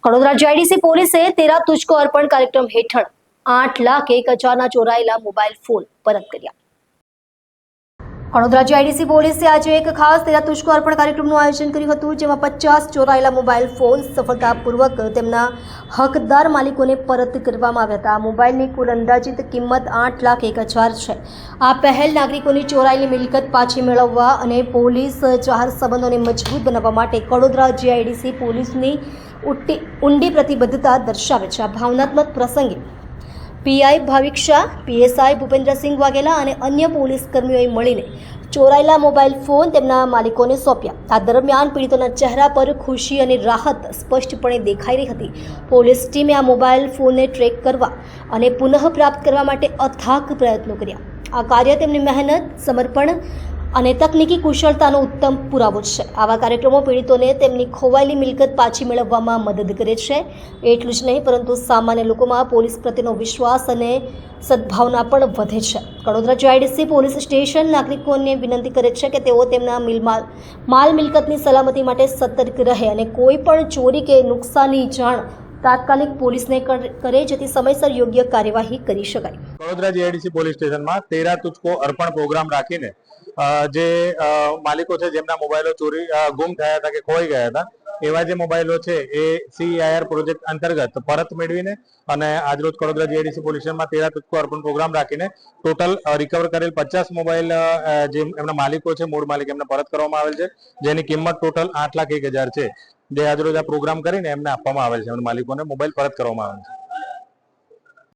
Kadodara GIDC પોલીસે તેરા તુજકો અર્પણ કાર્યક્રમ હેઠળ 8,01,000 ચોરાયેલા મોબાઈલ ફોન પરત કર્યા। કડોદરા જીઆઈડીસી પોલીસે આજે એક ખાસ તેરા તુજકો અર્પણ કાર્યક્રમનું આયોજન કર્યું હતું, જેમાં 50 ચોરાયેલા મોબાઈલ ફોન સફળતાપૂર્વક તેમના હકદાર માલિકોને પરત કરવામાં આવ્યા હતા। મોબાઈલની કુલ અંદાજિત કિંમત 8,01,000 છે। આ પહેલ નાગરિકોની ચોરાયેલી મિલકત પાછી મેળવવા અને પોલીસ જાહેર સંબંધોને મજબૂત બનાવવા માટે કડોદરા જીઆઈડીસી પોલીસની ઊંડી પ્રતિબદ્ધતા દર્શાવે છે। આ ભાવનાત્મક પ્રસંગે પીઆઈ ભાવિક શાહ, પીએસઆઈ ભૂપેન્દ્રસિંહ વાઘેલા અને અન્ય પોલીસ કર્મીઓએ મળીને ચોરાયેલા મોબાઈલ ફોન તેમના માલિકોને સોંપ્યા। આ દરમિયાન પીડિતોના ચહેરા પર ખુશી અને રાહત સ્પષ્ટપણે દેખાઈ રહી હતી। પોલીસ ટીમે આ મોબાઈલ ફોનને ટ્રેક કરવા અને પુનઃપ્રાપ્ત કરવા માટે અથાગ પ્રયત્નો કર્યા। આ કાર્ય તેમની મહેનત, સમર્પણ અને તકનીકી કુશળતાનો ઉત્તમ પુરાવો છે। આવા કાર્યક્રમો પીડિતોને તેમની ખોવાયેલી મિલકત પાછી મેળવવામાં મદદ કરે છે। એટલું જ નહીં, પરંતુ સામાન્ય લોકોમાં પોલીસ પ્રત્યેનો વિશ્વાસ અને સદભાવના પણ વધે છે। કડોદરા જીઆઈડીસી પોલીસ સ્ટેશન નાગરિકોને વિનંતી કરે છે કે તેઓ તેમના માલ મિલકતની સલામતી માટે સતર્ક રહે અને કોઈ પણ ચોરી કે નુકસાનની જાણ તાત્કાલિક પોલીસને કરે, જેથી સમયસર યોગ્ય કાર્યવાહી કરી શકાય। કડોદરા જીઆઈડીસી પોલીસ સ્ટેશનમાં તેરા તુજકો અર્પણ પ્રોગ્રામ રાખીને જે માલિકો છે જેમના મોબાઈલો ગુમ થયા હતા કે ખોવાઈ ગયા હતા, એવા જે મોબાઈલો છે એ CIR પ્રોજેક્ટ અંતર્ગત પરત મેળવીને અને આજરોજ કડોદરા જીઆઈડીસી પોલીસ સ્ટેશનમાં તેરા તુજકો અર્પણ પ્રોગ્રામ રાખીને ટોટલ રિકવર કરેલ 50 મોબાઈલ જે એમના માલિકો છે, મૂળ માલિક, એમને પરત કરવામાં આવેલ છે, જેની કિંમત ટોટલ 8,01,000 છે, જે આજરોજ આ પ્રોગ્રામ કરીને એમને આપવામાં આવેલ છે, એમના માલિકોને મોબાઈલ પરત કરવામાં આવેલ છે।